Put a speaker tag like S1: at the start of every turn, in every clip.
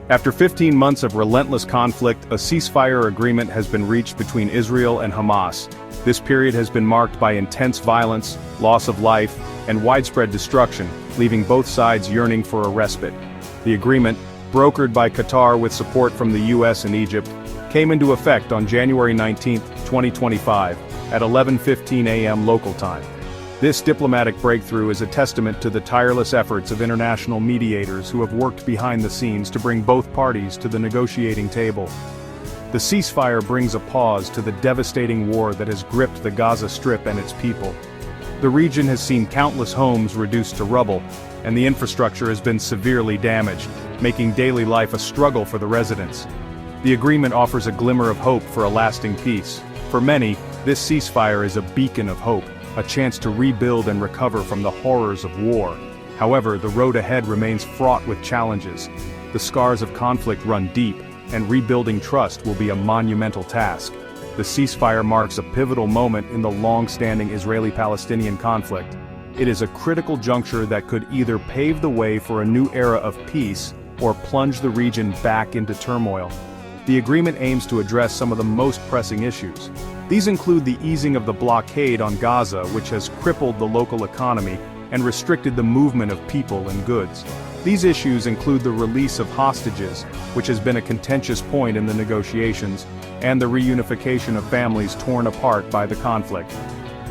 S1: After 15 months of relentless conflict, a ceasefire agreement has been reached between Israel and Hamas. This period has been marked by intense violence, loss of life, and widespread destruction, leaving both sides yearning for a respite. The agreement, brokered by Qatar with support from the US and Egypt, came into effect on January 19, 2025, at 11:15 a.m. local time. This diplomatic breakthrough is a testament to the tireless efforts of international mediators who have worked behind the scenes to bring both parties to the negotiating table. The ceasefire brings a pause to the devastating war that has gripped the Gaza Strip and its people. The region has seen countless homes reduced to rubble, and the infrastructure has been severely damaged, making daily life a struggle for the residents. The agreement offers a glimmer of hope for a lasting peace. For many, this ceasefire is a beacon of hope, a chance to rebuild and recover from the horrors of war. However, the road ahead remains fraught with challenges. The scars of conflict run deep, and rebuilding trust will be a monumental task. The ceasefire marks a pivotal moment in the long-standing Israeli-Palestinian conflict. It is a critical juncture that could either pave the way for a new era of peace or plunge the region back into turmoil. The agreement aims to address some of the most pressing issues. These include the easing of the blockade on Gaza, which has crippled the local economy and restricted the movement of people and goods. These issues include the release of hostages, which has been a contentious point in the negotiations, and the reunification of families torn apart by the conflict.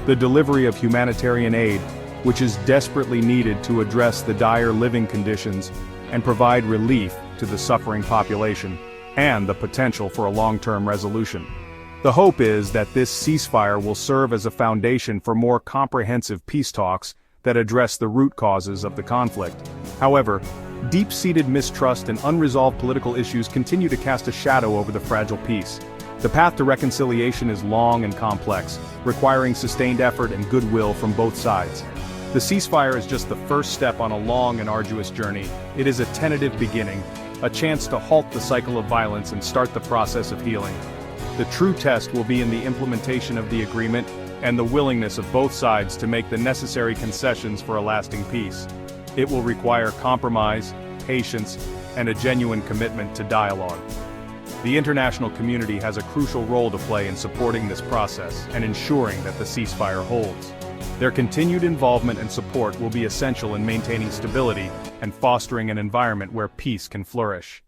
S1: The delivery of humanitarian aid, which is desperately needed to address the dire living conditions and provide relief to the suffering population, and the potential for a long-term resolution. The hope is that this ceasefire will serve as a foundation for more comprehensive peace talks that address the root causes of the conflict. However, deep-seated mistrust and unresolved political issues continue to cast a shadow over the fragile peace. The path to reconciliation is long and complex, requiring sustained effort and goodwill from both sides. The ceasefire is just the first step on a long and arduous journey. It is a tentative beginning, a chance to halt the cycle of violence and start the process of healing. The true test will be in the implementation of the agreement and the willingness of both sides to make the necessary concessions for a lasting peace. It will require compromise, patience, and a genuine commitment to dialogue. The international community has a crucial role to play in supporting this process and ensuring that the ceasefire holds. Their continued involvement and support will be essential in maintaining stability and fostering an environment where peace can flourish.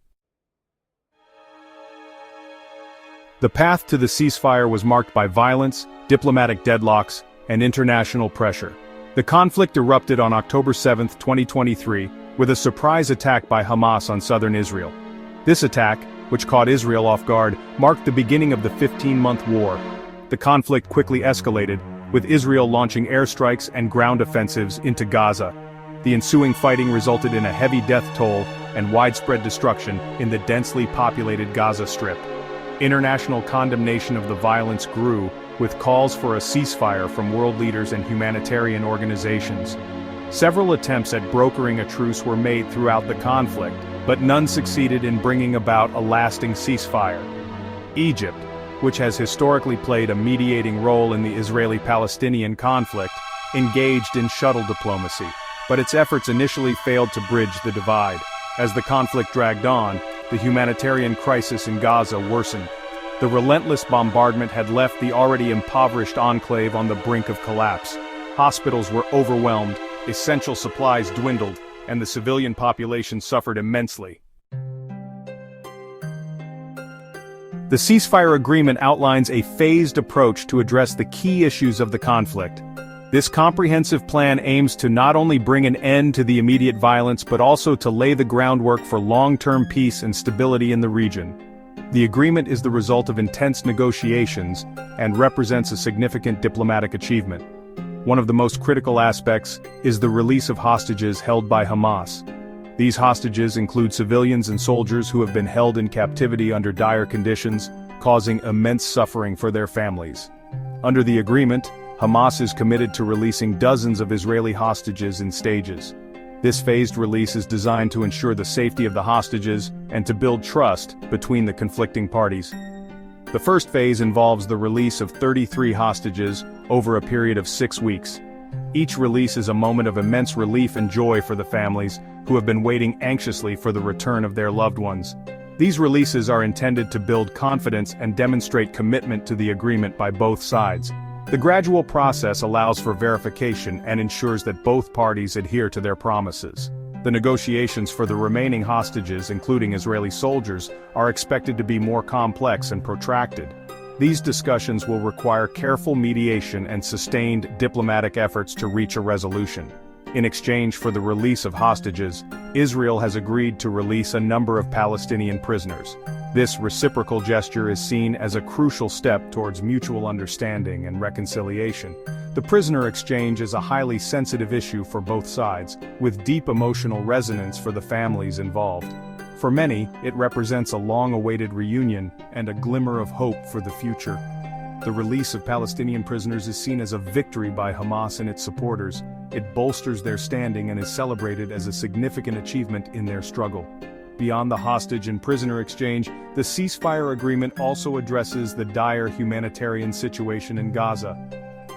S1: The path to the ceasefire was marked by violence, diplomatic deadlocks, and international pressure. The conflict erupted on October 7, 2023, with a surprise attack by Hamas on southern Israel. This attack, which caught Israel off guard, marked the beginning of the 15-month war. The conflict quickly escalated, with Israel launching airstrikes and ground offensives into Gaza. The ensuing fighting resulted in a heavy death toll and widespread destruction in the densely populated Gaza Strip. International condemnation of the violence grew, with calls for a ceasefire from world leaders and humanitarian organizations. Several attempts at brokering a truce were made throughout the conflict, but none succeeded in bringing about a lasting ceasefire. Egypt, which has historically played a mediating role in the Israeli-Palestinian conflict, engaged in shuttle diplomacy, but its efforts initially failed to bridge the divide. As the conflict dragged on, the humanitarian crisis in Gaza worsened. The relentless bombardment had left the already impoverished enclave on the brink of collapse. Hospitals were overwhelmed, essential supplies dwindled, and the civilian population suffered immensely. The ceasefire agreement outlines a phased approach to address the key issues of the conflict. This comprehensive plan aims to not only bring an end to the immediate violence but also to lay the groundwork for long-term peace and stability in the region. The agreement is the result of intense negotiations and represents a significant diplomatic achievement. One of the most critical aspects is the release of hostages held by Hamas. These hostages include civilians and soldiers who have been held in captivity under dire conditions, causing immense suffering for their families. Under the agreement, Hamas is committed to releasing dozens of Israeli hostages in stages. This phased release is designed to ensure the safety of the hostages and to build trust between the conflicting parties. The first phase involves the release of 33 hostages over a period of 6 weeks. Each release is a moment of immense relief and joy for the families, who have been waiting anxiously for the return of their loved ones. These releases are intended to build confidence and demonstrate commitment to the agreement by both sides. The gradual process allows for verification and ensures that both parties adhere to their promises. The negotiations for the remaining hostages, including Israeli soldiers, are expected to be more complex and protracted. These discussions will require careful mediation and sustained diplomatic efforts to reach a resolution. In exchange for the release of hostages, Israel has agreed to release a number of Palestinian prisoners. This reciprocal gesture is seen as a crucial step towards mutual understanding and reconciliation. The prisoner exchange is a highly sensitive issue for both sides, with deep emotional resonance for the families involved. For many, it represents a long-awaited reunion and a glimmer of hope for the future. The release of Palestinian prisoners is seen as a victory by Hamas and its supporters. It bolsters their standing and is celebrated as a significant achievement in their struggle. Beyond the hostage and prisoner exchange, the ceasefire agreement also addresses the dire humanitarian situation in Gaza.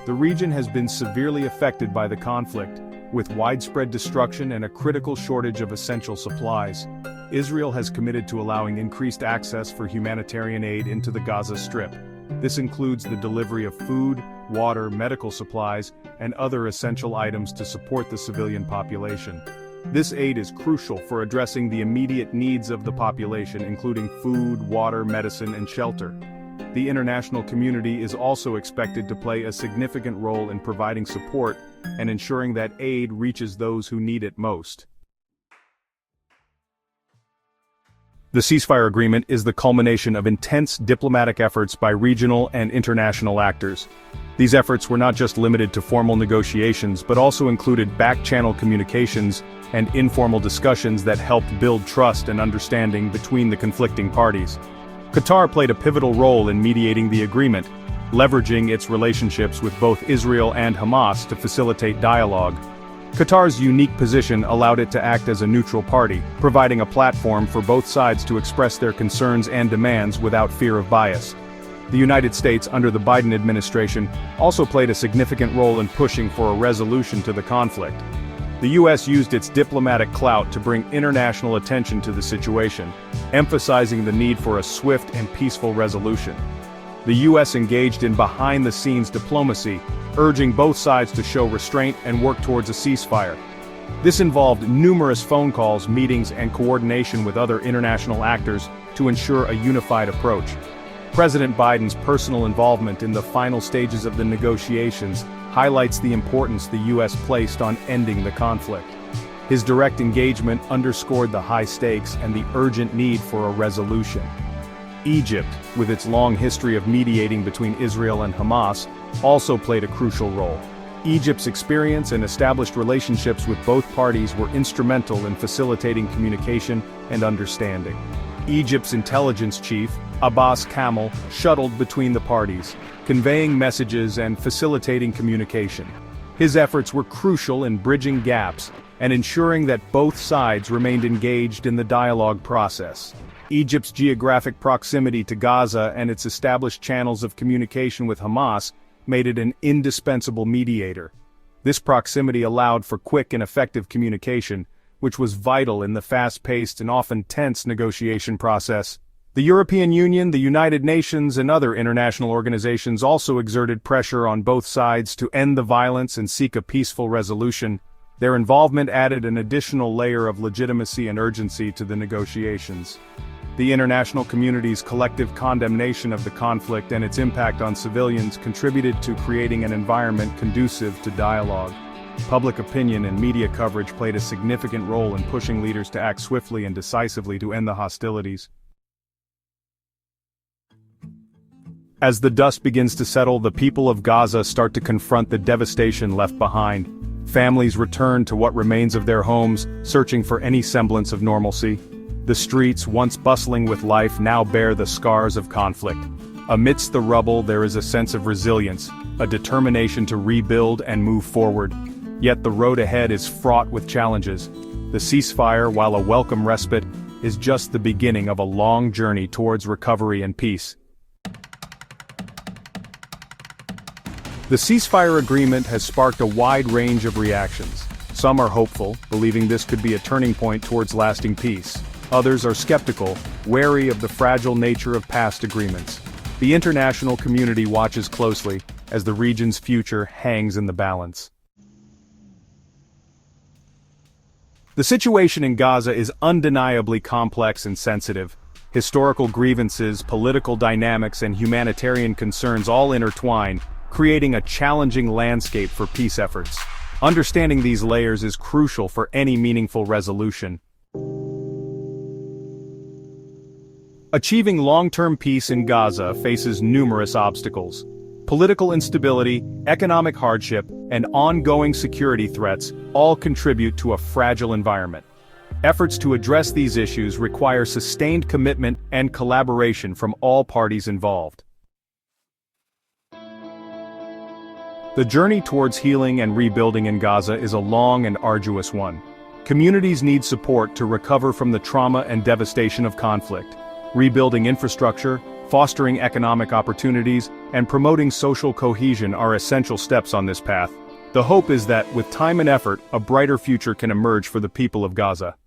S1: The region has been severely affected by the conflict, with widespread destruction and a critical shortage of essential supplies. Israel has committed to allowing increased access for humanitarian aid into the Gaza Strip. This includes the delivery of food, water, medical supplies, and other essential items to support the civilian population. This aid is crucial for addressing the immediate needs of the population, including food, water, medicine, and shelter. The international community is also expected to play a significant role in providing support and ensuring that aid reaches those who need it most. The ceasefire agreement is the culmination of intense diplomatic efforts by regional and international actors. These efforts were not just limited to formal negotiations but also included back-channel communications and informal discussions that helped build trust and understanding between the conflicting parties. Qatar played a pivotal role in mediating the agreement, leveraging its relationships with both Israel and Hamas to facilitate dialogue. Qatar's unique position allowed it to act as a neutral party, providing a platform for both sides to express their concerns and demands without fear of bias. The United States, under the Biden administration, also played a significant role in pushing for a resolution to the conflict. The U.S. used its diplomatic clout to bring international attention to the situation, emphasizing the need for a swift and peaceful resolution. The U.S. engaged in behind-the-scenes diplomacy, urging both sides to show restraint and work towards a ceasefire. This involved numerous phone calls, meetings, and coordination with other international actors to ensure a unified approach. President Biden's personal involvement in the final stages of the negotiations highlights the importance the U.S. placed on ending the conflict. His direct engagement underscored the high stakes and the urgent need for a resolution. Egypt, with its long history of mediating between Israel and Hamas, also played a crucial role. Egypt's experience and established relationships with both parties were instrumental in facilitating communication and understanding. Egypt's intelligence chief, Abbas Kamel, shuttled between the parties, conveying messages and facilitating communication. His efforts were crucial in bridging gaps and ensuring that both sides remained engaged in the dialogue process. Egypt's geographic proximity to Gaza and its established channels of communication with Hamas made it an indispensable mediator. This proximity allowed for quick and effective communication, which was vital in the fast-paced and often tense negotiation process. The European Union, the United Nations, and other international organizations also exerted pressure on both sides to end the violence and seek a peaceful resolution. Their involvement added an additional layer of legitimacy and urgency to the negotiations. The international community's collective condemnation of the conflict and its impact on civilians contributed to creating an environment conducive to dialogue. Public opinion and media coverage played a significant role in pushing leaders to act swiftly and decisively to end the hostilities. As the dust begins to settle, the people of Gaza start to confront the devastation left behind. Families return to what remains of their homes, searching for any semblance of normalcy. The streets, once bustling with life, now bear the scars of conflict. Amidst the rubble, there is a sense of resilience, a determination to rebuild and move forward. Yet the road ahead is fraught with challenges. The ceasefire, while a welcome respite, is just the beginning of a long journey towards recovery and peace. The ceasefire agreement has sparked a wide range of reactions. Some are hopeful, believing this could be a turning point towards lasting peace. Others are skeptical, wary of the fragile nature of past agreements. The international community watches closely, as the region's future hangs in the balance. The situation in Gaza is undeniably complex and sensitive. Historical grievances, political dynamics, and humanitarian concerns all intertwine, creating a challenging landscape for peace efforts. Understanding these layers is crucial for any meaningful resolution. Achieving long-term peace in Gaza faces numerous obstacles. Political instability, economic hardship, and ongoing security threats all contribute to a fragile environment. Efforts to address these issues require sustained commitment and collaboration from all parties involved. The journey towards healing and rebuilding in Gaza is a long and arduous one. Communities need support to recover from the trauma and devastation of conflict. Rebuilding infrastructure, fostering economic opportunities, and promoting social cohesion are essential steps on this path. The hope is that, with time and effort, a brighter future can emerge for the people of Gaza.